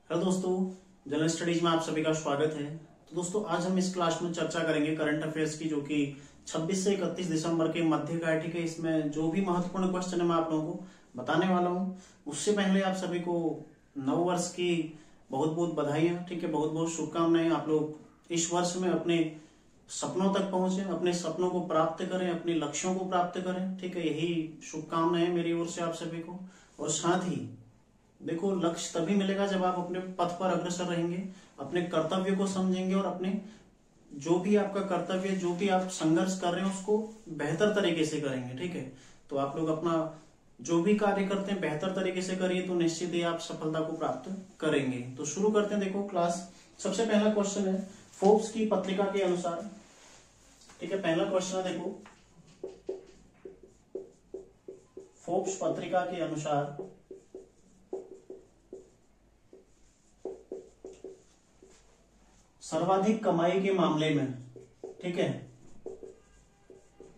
Hello दोस्तों, general studies में आप सभी का स्वागत है। तो दोस्तों, आज हम इस क्लास में चर्चा करेंगे करंट अफेयर्स की, जो कि 26 से 31 दिसंबर के मध्य का है। ठीक है, इसमें जो भी महत्वपूर्ण क्वेश्चन है मैं आप लोगों को बताने वाला हूँ। उससे पहले आप सभी को नव वर्ष की बहुत बहुत बधाइयां। ठीक है, बहुत बहुत शुभकामनाएं। आप लोग इस वर्ष में अपने सपनों तक पहुंचे, अपने सपनों को प्राप्त करें, अपने लक्ष्यों को प्राप्त करें। ठीक है, यही शुभकामनाएं मेरी ओर से आप सभी को। और साथ ही देखो, लक्ष्य तभी मिलेगा जब आप अपने पथ पर अग्रसर रहेंगे, अपने कर्तव्य को समझेंगे और अपने जो भी आपका कर्तव्य, जो भी आप संघर्ष कर रहे हैं उसको बेहतर तरीके से करेंगे। ठीक है, तो आप लोग अपना जो भी कार्य करते हैं बेहतर तरीके से करिए, तो निश्चित ही आप सफलता को प्राप्त करेंगे। तो शुरू करते हैं। देखो क्लास, सबसे पहला क्वेश्चन है फोर्ब्स की पत्रिका के अनुसार। ठीक है, पहला क्वेश्चन है, देखो फोर्ब्स पत्रिका के अनुसार सर्वाधिक कमाई के मामले में, ठीक है,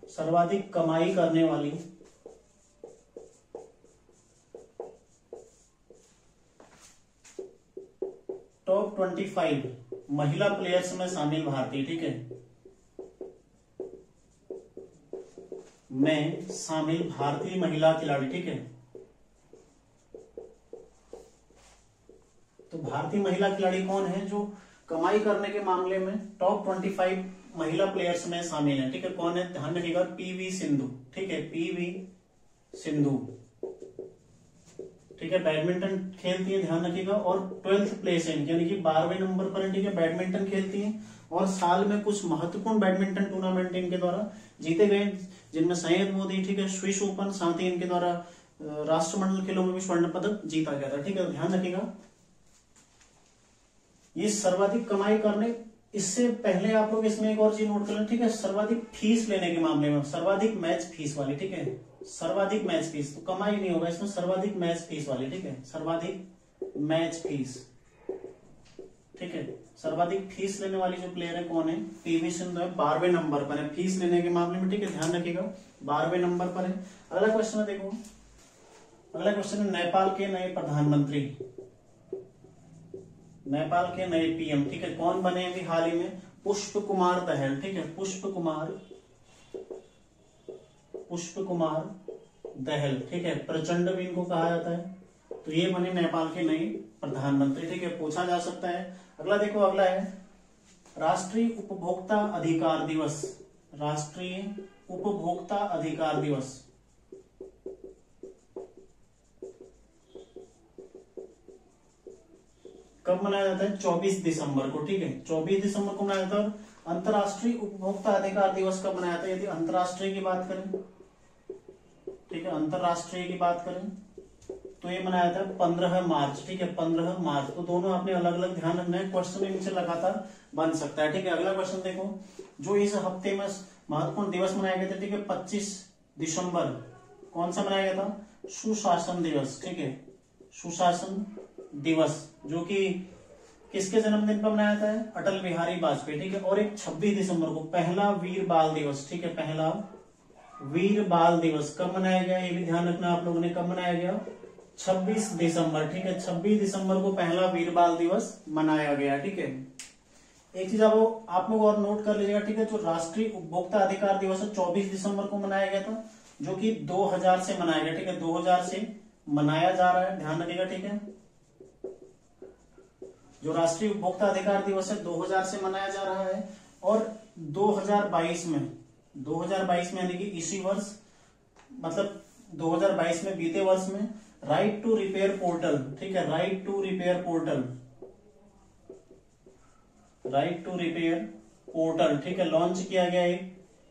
सर्वाधिक कमाई करने वाली टॉप 25 महिला प्लेयर्स में शामिल भारतीय, ठीक है, में शामिल भारतीय महिला खिलाड़ी। ठीक है, तो भारतीय महिला खिलाड़ी कौन है जो कमाई करने के मामले में टॉप 25 महिला प्लेयर्स में शामिल है? ठीक है, कौन है? ध्यान रखिएगा, पीवी सिंधु। ठीक है, पीवी सिंधु, ठीक है, बैडमिंटन खेलती है, ध्यान रखिएगा। और 12th प्लेस है, यानी कि 12वें नंबर पर, ठीक है, बैडमिंटन खेलती है। और साल में कुछ महत्वपूर्ण बैडमिंटन टूर्नामेंट इनके द्वारा जीते गए, जिनमें संयद मोदी, ठीक है, स्विस ओपन, साथ ही इनके द्वारा राष्ट्रमंडल खेलों में भी स्वर्ण पदक जीता गया था। ठीक है, ध्यान रखिएगा, ये सर्वाधिक कमाई करने। इससे पहले आप लोग इसमें एक और चीज नोट कर लें, ठीक है, सर्वाधिक फीस लेने के मामले में, सर्वाधिक मैच फीस वाली, ठीक है, सर्वाधिक मैच फीस, तो कमाई नहीं होगा इसमें, सर्वाधिक मैच फीस वाली, ठीक है, सर्वाधिक मैच फीस, ठीक है, सर्वाधिक फीस लेने वाली जो प्लेयर है कौन है? पीवी सिंधु है, 12वें नंबर पर है फीस लेने के मामले में। ठीक है, ध्यान रखिएगा, 12वें नंबर पर है। अगला क्वेश्चन है, देखो अगला क्वेश्चन है नेपाल के नए प्रधानमंत्री, नेपाल के नए पीएम, ठीक है, कौन बने अभी हाल ही में? पुष्प कुमार दहल। ठीक है, पुष्प कुमार दहल, ठीक है, प्रचंड भी इनको कहा जाता है। तो ये बने नेपाल के नए प्रधानमंत्री। ठीक है, पूछा जा सकता है। अगला देखो, अगला है राष्ट्रीय उपभोक्ता अधिकार दिवस। राष्ट्रीय उपभोक्ता अधिकार दिवस कब मनाया जाता है? 24 दिसंबर को। ठीक है, 24 दिसंबर को मनाया जाता है। अंतर्राष्ट्रीय उपभोक्ता अधिकार दिवस कब मनाया जाता है? यदि अंतर्राष्ट्रीय की बात करें, ठीक है, अंतर्राष्ट्रीय की बात करें तो ये मनाया जाता है 15 मार्च। ठीक है, 15 मार्च। तो दोनों आपने अलग अलग ध्यान रखना है, क्वेश्चन इनसे लगातार बन सकता है। ठीक है, अगला क्वेश्चन देखो, जो इस हफ्ते में महत्वपूर्ण दिवस मनाया गया था, ठीक है, 25 दिसंबर, कौन सा मनाया गया था? सुशासन दिवस। ठीक है, सुशासन दिवस, जो कि किसके जन्मदिन पर मनाया जाता है? अटल बिहारी वाजपेयी। ठीक है, और एक 26 दिसंबर को पहला वीर बाल दिवस। ठीक है, पहला वीर बाल दिवस कब मनाया गया? ये भी ध्यान रखना आप लोगों ने, कब मनाया गया? 26 दिसंबर। ठीक है, 26 दिसंबर को पहला वीर बाल दिवस मनाया गया। ठीक है, एक चीज आप लोग और नोट कर लीजिएगा, ठीक है, जो राष्ट्रीय उपभोक्ता अधिकार दिवस है 24 दिसंबर को मनाया गया था, जो कि 2000 से मनाया गया। ठीक है, 2000 से मनाया जा रहा है, ध्यान रखिएगा। ठीक है, जो राष्ट्रीय उपभोक्ता अधिकार दिवस है 2000 से मनाया जा रहा है। और 2022 में यानी कि इसी वर्ष, मतलब 2022 में, बीते वर्ष में राइट टू रिपेयर पोर्टल, ठीक है, राइट टू रिपेयर पोर्टल, ठीक है, लॉन्च किया गया है।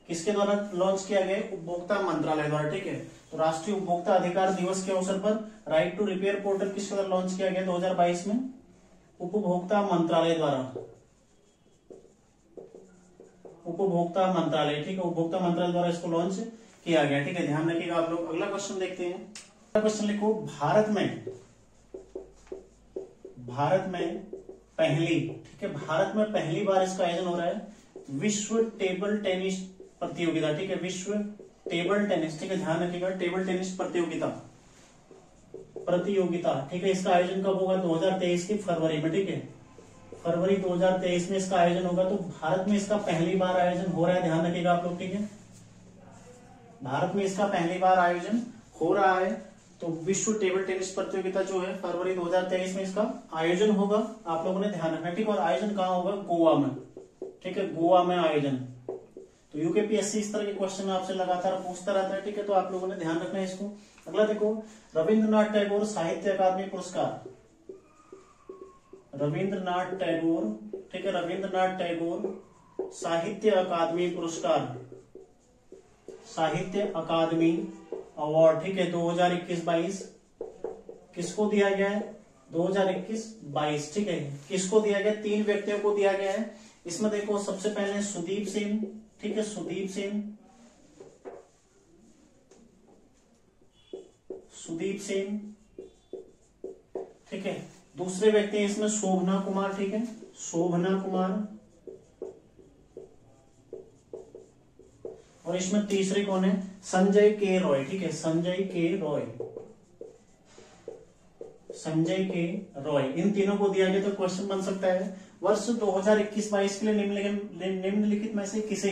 किसके द्वारा लॉन्च किया गया? उपभोक्ता मंत्रालय द्वारा। ठीक है, तो राष्ट्रीय उपभोक्ता अधिकार दिवस के अवसर पर राइट टू रिपेयर पोर्टल किसके द्वारा लॉन्च किया गया 2022 में? उपभोक्ता मंत्रालय द्वारा, उपभोक्ता मंत्रालय, ठीक है, उपभोक्ता मंत्रालय द्वारा इसको लॉन्च किया गया। ठीक है, ध्यान रखिएगा आप लोग। अगला क्वेश्चन देखते हैं। अगला क्वेश्चन लिखो, भारत में पहली, ठीक है, भारत में पहली बार इसका आयोजन हो रहा है विश्व टेबल टेनिस प्रतियोगिता। ठीक है, विश्व टेबल टेनिस, ठीक है, ध्यान रखिएगा, टेबल टेनिस प्रतियोगिता प्रतियोगिता, ठीक है, इसका आयोजन कब होगा? 2023 की फरवरी में, ठीक है, फरवरी 2023 में इसका आयोजन होगा। तो भारत में इसका पहली बार आयोजन हो रहा है, ध्यान रखिएगा आप लोग, ठीक है, भारत में इसका पहली बार आयोजन हो रहा है। तो विश्व टेबल टेनिस प्रतियोगिता जो है फरवरी 2023 में इसका आयोजन होगा, आप लोगों ने ध्यान रखना, ठीक है। और आयोजन कहाँ होगा? गोवा में, ठीक है, गोवा में आयोजन। तो यूकेपीएससी इस तरह के क्वेश्चन आपसे लगातार पूछता रहता है, ठीक है, तो आप लोगों ने ध्यान रखना है इसको। अगला देखो, रविंद्रनाथ टैगोर साहित्य अकादमी पुरस्कार, रविंद्रनाथ टैगोर, ठीक है, रविंद्रनाथ टैगोर साहित्य अकादमी पुरस्कार, साहित्य अकादमी अवार्ड, ठीक है, 2021-22 किसको दिया गया है? 2021-22, ठीक है, किसको दिया गया? 3 व्यक्तियों को दिया गया है। इसमें देखो सबसे पहले सुदीप सेन, ठीक है, सुदीप सेन, सुदीप सेन, ठीक है। दूसरे व्यक्ति हैं इसमें शोभना कुमार, ठीक है, शोभना कुमार। और इसमें तीसरे कौन है? संजय के रॉय, ठीक है, संजय के रॉय, संजय के रॉय, इन तीनों को दिया गया। तो क्वेश्चन बन सकता है वर्ष 2021-22 के लिए निम्नलिखित में से किसे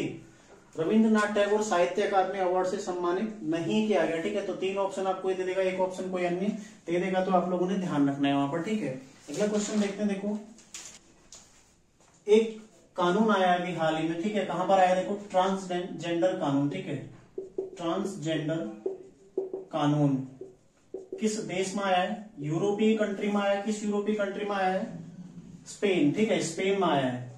रविंद्रनाथ टैगोर साहित्य अकादमी अवार्ड से सम्मानित नहीं किया गया, ठीक है। तो 3 ऑप्शन आपको दे देगा, एक ऑप्शन कोई अन्य दे देगा, तो आप लोगों ने ध्यान रखना है वहां पर, ठीक है। अगला क्वेश्चन देखते हैं, देखो एक कानून आया अभी हाल ही में, ठीक है, कहां पर आया? देखो ट्रांसजेंडर कानून, ठीक है, ट्रांसजेंडर कानून किस देश में आया है? यूरोपीय कंट्री में आया है। किस यूरोपीय कंट्री में आया है? स्पेन, ठीक है, स्पेन में आया है,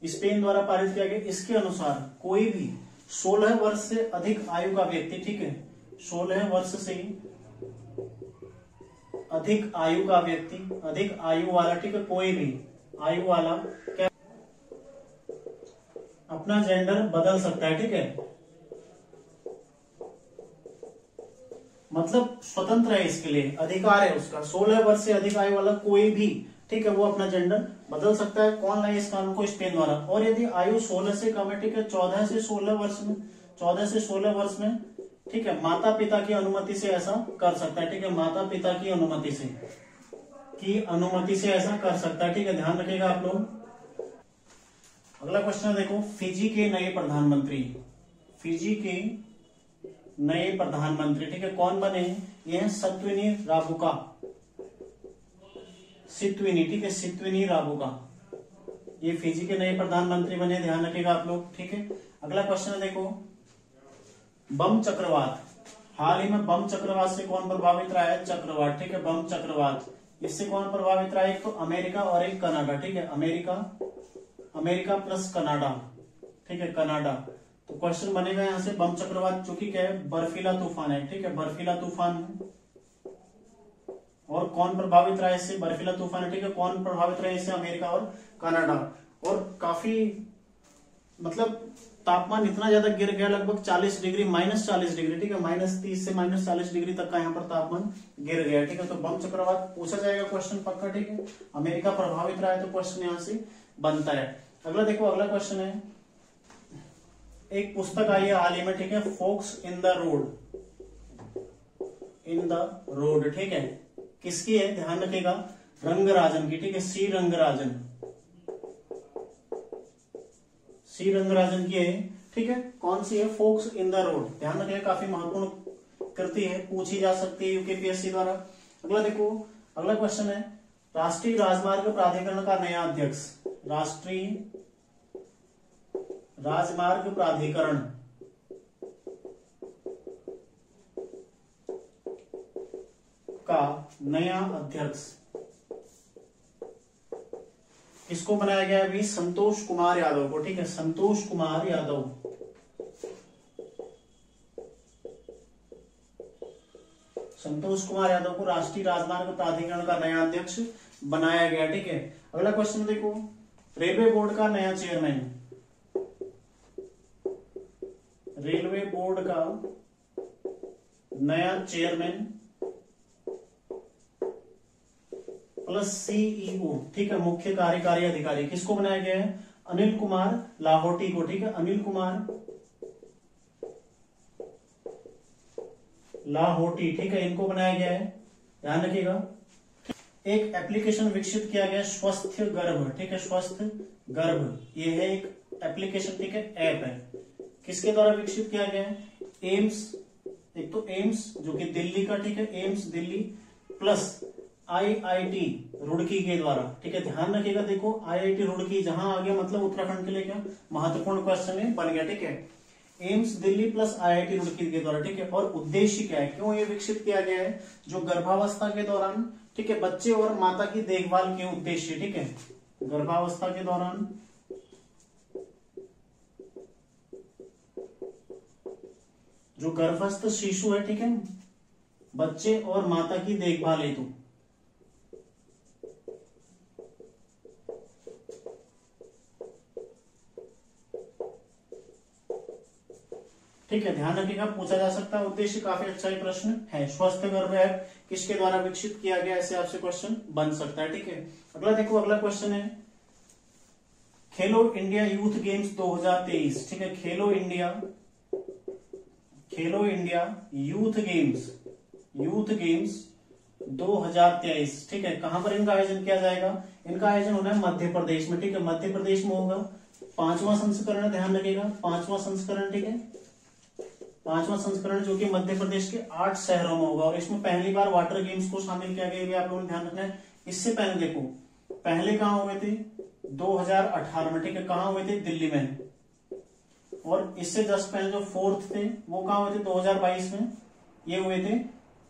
स्पेन द्वारा पारित किया गया। इसके अनुसार कोई भी 16 वर्ष से अधिक आयु का व्यक्ति, ठीक है, 16 वर्ष से अधिक आयु का व्यक्ति, अधिक आयु वाला, ठीक है, कोई भी आयु वाला क्या अपना जेंडर बदल सकता है, ठीक है, मतलब स्वतंत्र है, इसके लिए अधिकार है उसका। 16 वर्ष से अधिक आयु वाला कोई भी, ठीक है, वो अपना जेंडर बदल सकता है। कौन लाए इस कानून को? स्पेन द्वारा। और यदि आयु 16 से कम है, ठीक है, 14 से 16 वर्ष में, 14 से 16 वर्ष में, ठीक है, माता पिता की अनुमति से ऐसा कर सकता है, ठीक है, माता पिता की अनुमति से ऐसा कर सकता है, ठीक है, ध्यान रखिएगा आप लोग। अगला क्वेश्चन देखो, फिजी के नए प्रधानमंत्री, फिजी के नए प्रधानमंत्री, ठीक है, कौन बने? ये हैं सत्विनी राबुका, सित्विनी, ठीक है, सित्विनी राबुका, ये फिजी के नए प्रधानमंत्री बने, ध्यान रखिएगा आप लोग, ठीक है। अगला क्वेश्चन देखो, बम चक्रवात, हाल ही में बम चक्रवात से कौन प्रभावित रहा है? चक्रवात, ठीक है, बम चक्रवात, इससे कौन प्रभावित रहा है? एक तो अमेरिका और एक कनाडा, ठीक है, अमेरिका प्लस कनाडा, ठीक है, कनाडा। तो क्वेश्चन बनेगा यहां से, बम चक्रवात चूंकि क्या है? बर्फीला तूफान है, ठीक है, बर्फीला तूफान। और कौन प्रभावित रहा है इससे? बर्फीला तूफान है, ठीक है, कौन प्रभावित रहा है इससे? अमेरिका और कनाडा। और काफी मतलब तापमान इतना ज्यादा गिर गया, लगभग 40 डिग्री, -40 डिग्री, ठीक है, -30 से -40 डिग्री तक का यहाँ पर तापमान गिर गया, ठीक है। तो बम चक्रवात पूछा जाएगा क्वेश्चन पक्का, ठीक है, अमेरिका प्रभावित रहा है, तो क्वेश्चन यहाँ से बनता है। अगला देखो, अगला क्वेश्चन है, एक पुस्तक आई है हाल ही में, ठीक है, फोक्स इन द रोड, ठीक है, किसकी है? ध्यान रखिएगा, रंगराजन की, ठीक है, सी रंगराजन की है, ठीक है। कौन सी है? फोक्स इन द रोड, ध्यान रखिएगा, काफी महत्वपूर्ण कृति है, पूछी जा सकती है यूकेपीएससी द्वारा। अगला देखो, अगला क्वेश्चन है, राष्ट्रीय राजमार्ग प्राधिकरण का नया अध्यक्ष, राष्ट्रीय राजमार्ग प्राधिकरण का नया अध्यक्ष किसको बनाया गया है? अभी संतोष कुमार यादव को, ठीक है, संतोष कुमार यादव, संतोष कुमार यादव को राष्ट्रीय राजमार्ग प्राधिकरण का नया अध्यक्ष बनाया गया, ठीक है। अगला क्वेश्चन देखो, रेलवे बोर्ड का नया चेयरमैन, रेलवे बोर्ड का नया चेयरमैन प्लस सीईओ, ठीक है, मुख्य कार्यकारी अधिकारी, किसको बनाया गया है? अनिल कुमार लाहोटी को, ठीक है, अनिल कुमार लाहोटी, ठीक है, इनको बनाया गया है, ध्यान रखिएगा। एक एप्लीकेशन विकसित किया गया स्वस्थ गर्भ, ठीक है, स्वस्थ गर्भ, ये है एक एप्लीकेशन, ठीक है, ऐप है, किसके द्वारा विकसित किया गया है? एम्स, एक तो एम्स जो कि दिल्ली का, ठीक है, AIIMS Delhi plus IIT Roorkee के द्वारा, ठीक है, ध्यान रखिएगा। देखो आईआईटी रुड़की जहां आ गया मतलब उत्तराखंड के लिए क्या महत्वपूर्ण क्वेश्चन बन गया, ठीक है, AIIMS Delhi plus IIT Roorkee के द्वारा, ठीक है। और उद्देश्य क्या है, क्यों ये विकसित किया गया है? जो गर्भावस्था के दौरान, ठीक है, बच्चे और माता की देखभाल के उद्देश्य, ठीक है, गर्भावस्था के दौरान जो गर्भस्थ शिशु है, ठीक है, बच्चे और माता की देखभाल हेतु, ठीक है, ध्यान रखिएगा, पूछा जा सकता है। उद्देश्य काफी अच्छा ही प्रश्न है। स्वस्थ गर्भ ऐप किसके द्वारा विकसित किया गया, ऐसे आपसे क्वेश्चन बन सकता है, ठीक है। अगला देखो, अगला क्वेश्चन है खेलो इंडिया यूथ गेम्स 2023, ठीक है, खेलो इंडिया यूथ गेम्स 2023, ठीक है, कहां पर इनका आयोजन किया जाएगा? इनका आयोजन होना है मध्य प्रदेश में, ठीक है, मध्य प्रदेश में होगा। 5वां संस्करण है, ध्यान रखिएगा, 5वां संस्करण, ठीक है, 5वां संस्करण जो कि मध्य प्रदेश के 8 शहरों में होगा। और इसमें पहली बार वाटर गेम्स को शामिल किया गया, ये आप लोगों ने ध्यान रखना है। इससे पहले देखो, पहले कहां हुए थे? 2018 में, ठीक है, कहां हुए थे? दिल्ली में। और इससे जस्ट पहले जो 4th थे वो कहां हुए थे? 2022 में, ये हुए थे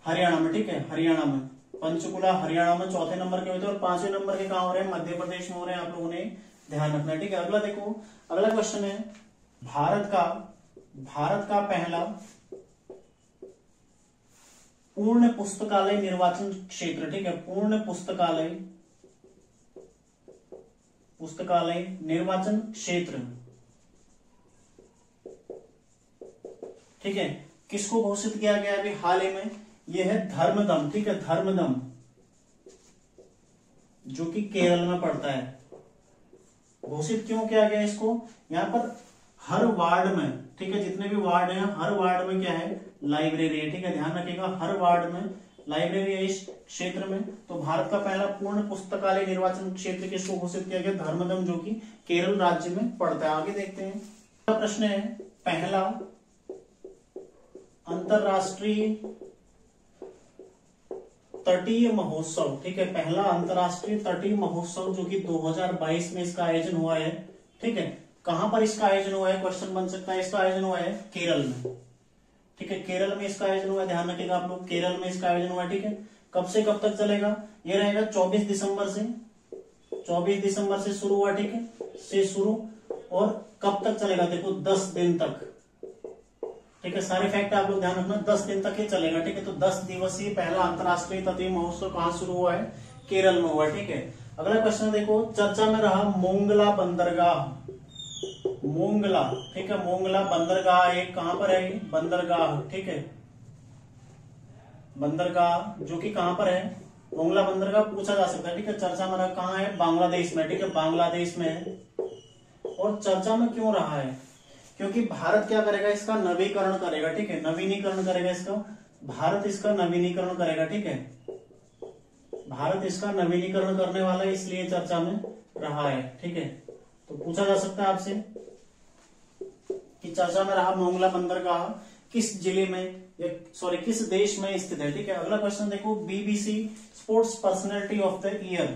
हरियाणा में, ठीक है, हरियाणा में, पंचकुला हरियाणा में 4थे नंबर के हुए थे। और 5वें नंबर के कहां हो रहे हैं? मध्य प्रदेश में हो रहे हैं, आप लोगों ने ध्यान रखना है, ठीक है। अगला देखो, अगला क्वेश्चन है भारत का पहला पूर्ण पुस्तकालय निर्वाचन क्षेत्र, ठीक है, पूर्ण पुस्तकालय निर्वाचन क्षेत्र, ठीक है, किसको घोषित किया गया अभी हाल ही में? यह है धर्मदम, ठीक है, धर्मदम जो कि केरल में पड़ता है। घोषित क्यों किया गया इसको? यहां पर हर वार्ड में, ठीक है, जितने भी वार्ड हैं हर वार्ड में क्या है? लाइब्रेरी है, ठीक है, ध्यान रखिएगा, हर वार्ड में लाइब्रेरी है इस क्षेत्र में। तो भारत का पहला पूर्ण पुस्तकालय निर्वाचन क्षेत्र किसको घोषित किया गया? धर्मदम जो कि केरल राज्य में पड़ता है। आगे देखते हैं, प्रश्न है पहला अंतरराष्ट्रीय तटीय महोत्सव, ठीक है, पहला अंतरराष्ट्रीय तटीय महोत्सव जो कि 2022 में इसका आयोजन हुआ है, ठीक है, कहां पर इसका आयोजन हुआ है? क्वेश्चन बन सकता है। इसका आयोजन हुआ है केरल में, ठीक है, केरल में इसका आयोजन हुआ है, ध्यान रखिएगा आप लोग, केरल में इसका आयोजन हुआ है, ठीक है। कब से कब तक चलेगा? ये रहेगा 24 दिसंबर से शुरू हुआ, ठीक है, से शुरू, और कब तक चलेगा? देखो 10 दिन तक, ठीक है, सारे फैक्ट आप लोग ध्यान रखना, 10 दिन तक ये चलेगा, ठीक है। तो 10 दिवसीय पहला अंतरराष्ट्रीय तटीय महोत्सव कहां शुरू हुआ है? केरल में हुआ, ठीक है। अगला क्वेश्चन देखो, चर्चा में रहा मोंगला बंदरगाह, मोंगला, ठीक है, मोंगला बंदरगाह एक कहां पर है? बंदरगाह, ठीक है, बंदरगाह जो कि कहां पर है? मोंगला बंदरगाह पूछा जा सकता है, ठीक है, चर्चा में रहा, कहां है? बांग्लादेश में, ठीक है, बांग्लादेश में है। और चर्चा में क्यों रहा है? क्योंकि भारत क्या करेगा? इसका नवीकरण करेगा, ठीक है, नवीनीकरण करेगा इसका, भारत इसका नवीनीकरण करेगा, ठीक है, भारत इसका नवीनीकरण करने वाला है, इसलिए चर्चा में रहा है, ठीक है। तो पूछा जा सकता है आपसे कि चर्चा में रहा मोंगला बंदरगाह किस जिले में, किस देश में स्थित है, ठीक है। अगला क्वेश्चन देखो, BBC sports personality of the year,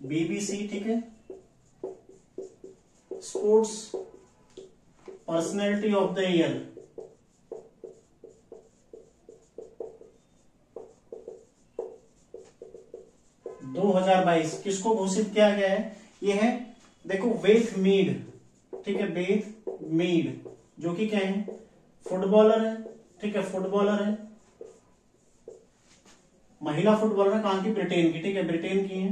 BBC, ठीक है, sports personality of the year 2022 किसको घोषित किया गया है? ये है देखो वेथ मीड, ठीक है, वेथ मीड जो कि क्या है? फुटबॉलर है, ठीक है, फुटबॉलर है, महिला फुटबॉलर है, कहां की? ब्रिटेन की, ठीक है, ब्रिटेन की है,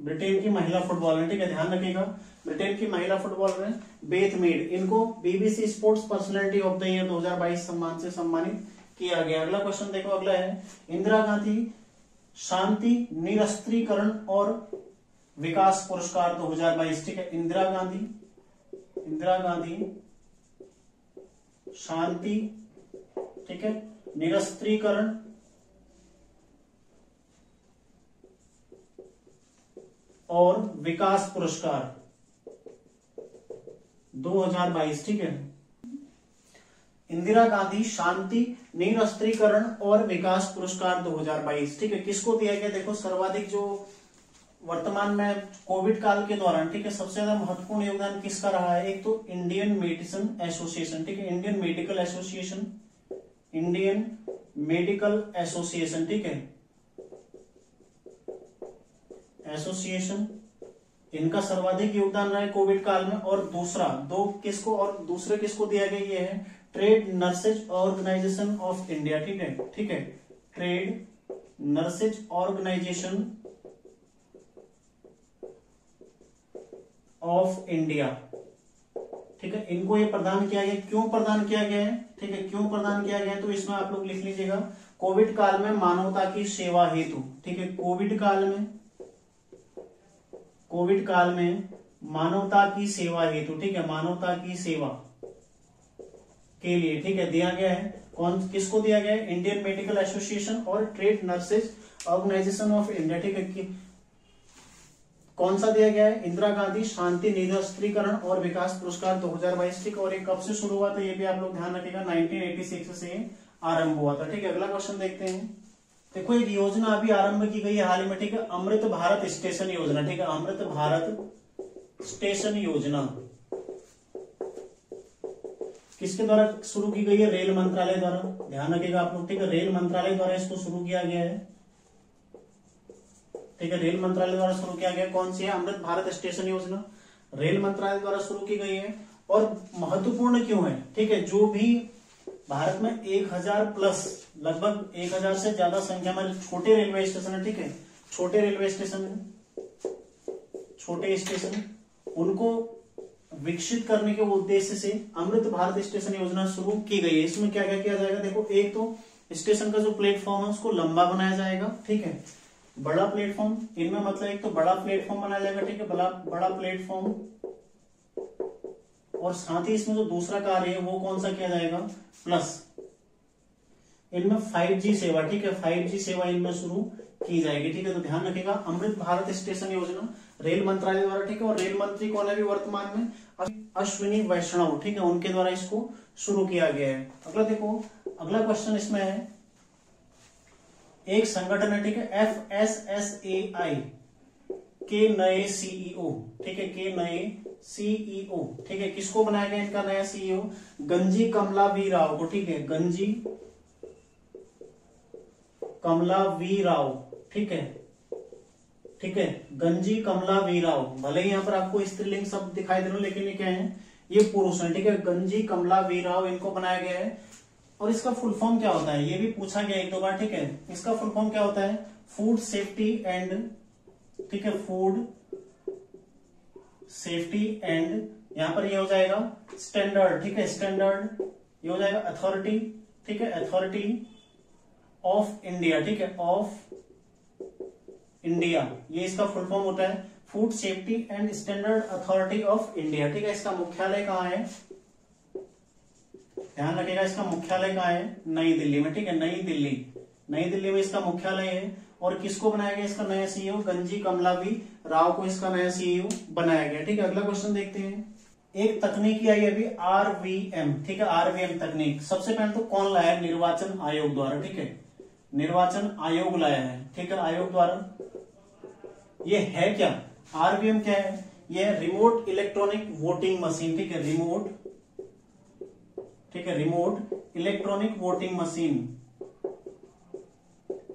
ब्रिटेन की महिला फुटबॉलर, ठीक है, ध्यान रखिएगा, ब्रिटेन की महिला फुटबॉलर है बेथ मीड। इनको BBC sports personality of the year 2022 सम्मान से सम्मानित किया गया। अगला क्वेश्चन देखो, अगला है इंदिरा गांधी शांति निरस्त्रीकरण और विकास पुरस्कार 2022, ठीक है, इंदिरा गांधी शांति, ठीक है, निरस्त्रीकरण और विकास पुरस्कार 2022, ठीक है। इंदिरा गांधी शांति, निरस्त्रीकरण और विकास पुरस्कार 2022, ठीक है, किसको दिया गया? देखो सर्वाधिक जो वर्तमान में कोविड काल के दौरान, ठीक है, सबसे ज्यादा महत्वपूर्ण योगदान किसका रहा है? एक तो इंडियन मेडिसिन एसोसिएशन, ठीक है, Indian medical association, Indian medical association, ठीक है, एसोसिएशन, इनका सर्वाधिक योगदान रहा है कोविड काल में। और दूसरा दूसरे किसको दिया गया? ये है trade nurses organization of India, ठीक है, ठीक है, trade nurses organization of India, ठीक है, इनको ये प्रदान किया गया। क्यों प्रदान किया गया है? ठीक है, क्यों प्रदान किया गया? तो इसमें आप लोग लिख लीजिएगा, कोविड काल में मानवता की सेवा हेतु, ठीक है, कोविड काल में मानवता की सेवा हेतु, ठीक है, मानवता की सेवा के लिए, ठीक है, दिया गया है। किसको दिया गया है? इंडियन मेडिकल एसोसिएशन और trade nurses organization of India, ठीक है, कौन सा दिया गया है? इंदिरा गांधी शांति, निरस्त्रीकरण और विकास पुरस्कार 2022, ठीक। और ये कब से शुरू हुआ था? ये भी आप लोग ध्यान रखिएगा, 1986 से आरंभ हुआ था, ठीक है। अगला क्वेश्चन देखते हैं। देखो एक योजना अभी आरंभ की गई है हाल ही में, ठीक है, अमृत भारत स्टेशन योजना, ठीक है, अमृत भारत स्टेशन योजना किसके द्वारा शुरू की गई है? रेल मंत्रालय द्वारा, ध्यान रखिएगा आप लोग, ठीक है, रेल मंत्रालय द्वारा इसको शुरू किया गया है, ठीक है, रेल मंत्रालय द्वारा शुरू किया गया। कौन सी है? अमृत भारत स्टेशन योजना रेल मंत्रालय द्वारा शुरू की गई है। और महत्वपूर्ण क्यों है? ठीक है, जो भी भारत में 1000 प्लस, लगभग 1000 से ज्यादा संख्या में छोटे रेलवे स्टेशन है, ठीक है, छोटे रेलवे स्टेशन, छोटे स्टेशन, उनको विकसित करने के उद्देश्य से अमृत भारत स्टेशन योजना शुरू की गई है। इसमें क्या क्या किया जाएगा? देखो एक तो स्टेशन का जो प्लेटफॉर्म है उसको लंबा बनाया जाएगा, ठीक है, बड़ा प्लेटफॉर्म, इनमें मतलब एक तो बड़ा प्लेटफॉर्म बनाया जाएगा, ठीक है, बड़ा प्लेटफॉर्म, और साथ ही इसमें जो दूसरा कार्य है वो कौन सा किया जाएगा? प्लस इनमें 5G सेवा, ठीक है, 5G सेवा इनमें शुरू की जाएगी, ठीक है। तो ध्यान रखिएगा, अमृत भारत स्टेशन योजना रेल मंत्रालय द्वारा, ठीक है, और रेल मंत्री कौन है अभी वर्तमान में? अश्विनी वैष्णव, ठीक है, उनके द्वारा इसको शुरू किया गया है। अगला देखो, अगला क्वेश्चन इसमें है, एक संगठन है, ठीक है, FSSAI के नए सीईओ, ठीक है, के नए सीईओ, ठीक है, किसको बनाया गया इनका नया सीईओ? गंजी कमला वी राव को, ठीक है, गंजी कमला वी राव, ठीक है, ठीक है, गंजी कमला वी राव, भले ही यहाँ पर आपको स्त्रीलिंग शब्द दिखाई दे रहे हो लेकिन ये क्या है? ये पुरुष है, ठीक है, गंजी कमला वी राव, इनको बनाया गया है। और इसका फुल फॉर्म क्या होता है? ये भी पूछा गया एक दो बार, ठीक है, इसका फुल फॉर्म क्या होता है? फूड सेफ्टी एंड, ठीक है, फूड सेफ्टी एंड, यहां पर ये हो जाएगा स्टैंडर्ड, ठीक है, स्टैंडर्ड, ये हो जाएगा अथॉरिटी, ठीक है, अथॉरिटी ऑफ इंडिया, ठीक है, ऑफ इंडिया, ये इसका फुल फॉर्म होता है, food safety and standard authority of India, ठीक है। इसका मुख्यालय कहाँ है? ध्यान रखिएगा, इसका मुख्यालय कहाँ है? नई दिल्ली में, ठीक है, नई दिल्ली में इसका मुख्यालय है। और किसको बनाया गया इसका नया सीईओ? गंजी कमला वी राव को इसका नया सीईओ बनाया गया, ठीक है। अगला क्वेश्चन देखते हैं, एक तकनीकी आई अभी RVM, ठीक है, RVM तकनीक सबसे पहले तो कौन लाया है? निर्वाचन आयोग द्वारा, ठीक है, निर्वाचन आयोग लाया है, ठीक है, आयोग द्वारा। ये है क्या? RVM क्या है? ये है रिमोट इलेक्ट्रॉनिक वोटिंग मशीन, ठीक है, रिमोट, ठीक है, remote electronic voting machine,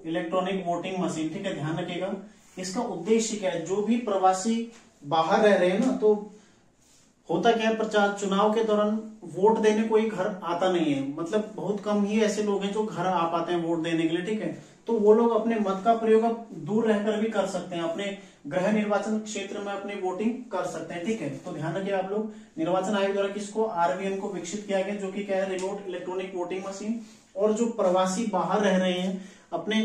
electronic voting machine, ठीक है, ध्यान रखिएगा। इसका उद्देश्य क्या है? जो भी प्रवासी बाहर रह रहे हैं ना, तो होता क्या है, प्रचार चुनाव के दौरान वोट देने कोई घर आता नहीं है, मतलब बहुत कम ही ऐसे लोग हैं जो घर आ पाते हैं वोट देने के लिए, ठीक है। तो वो लोग अपने मत का प्रयोग अब दूर रहकर भी कर सकते हैं, अपने गृह निर्वाचन क्षेत्र में अपनी वोटिंग कर सकते हैं, ठीक है। तो ध्यान रखिए आप लोग, निर्वाचन आयोग द्वारा किसको? RVM को विकसित किया गया, जो कि क्या है? Remote electronic voting machine. और जो प्रवासी बाहर रह रहे हैं, अपने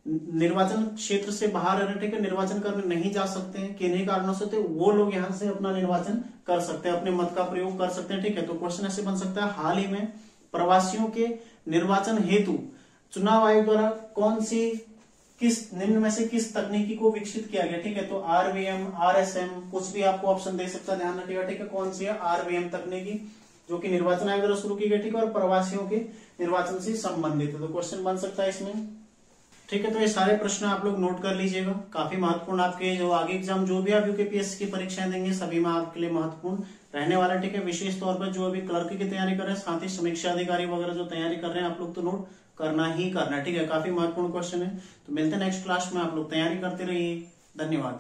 निर्वाचन क्षेत्र से बाहर रहने, ठीक है, निर्वाचन करने नहीं जा सकते हैं किन्हीं कारणों से, तो वो लोग यहां से अपना निर्वाचन कर सकते हैं, अपने मत का प्रयोग कर सकते हैं, ठीक है। तो क्वेश्चन ऐसे बन सकता है, हाल ही में प्रवासियों के निर्वाचन हेतु चुनाव आयोग द्वारा किस निम्न में से किस तकनीकी को विकसित किया गया, ठीक है। तो आरवीएम, आरएसएम, कुछ भी आपको ऑप्शन दे सकता है, ध्यान रखिएगा, ठीक है। कौन सी है? आरवीएम तकनीकी, जो कि निर्वाचन आयोग द्वारा शुरू की गई, ठीक है, और प्रवासियों के निर्वाचन से संबंधित है। तो क्वेश्चन बन सकता है इसमें, ठीक है। तो ये सारे प्रश्न आप लोग नोट कर लीजिएगा, काफी महत्वपूर्ण आपके जो आगे एग्जाम जो भी आप यूकेपीएससी की परीक्षाएं देंगे सभी में आपके लिए महत्वपूर्ण रहने वाला, ठीक है। विशेष तौर पर जो अभी क्लर्क की तैयारी कर रहे हैं, साथ ही समीक्षा अधिकारी वगैरह जो तैयारी कर रहे हैं, आप लोग तो नोट करना ही करना है, ठीक है। काफी महत्वपूर्ण क्वेश्चन है। तो मिलते हैं नेक्स्ट क्लास में, आप लोग तैयारी करते रहिए। धन्यवाद।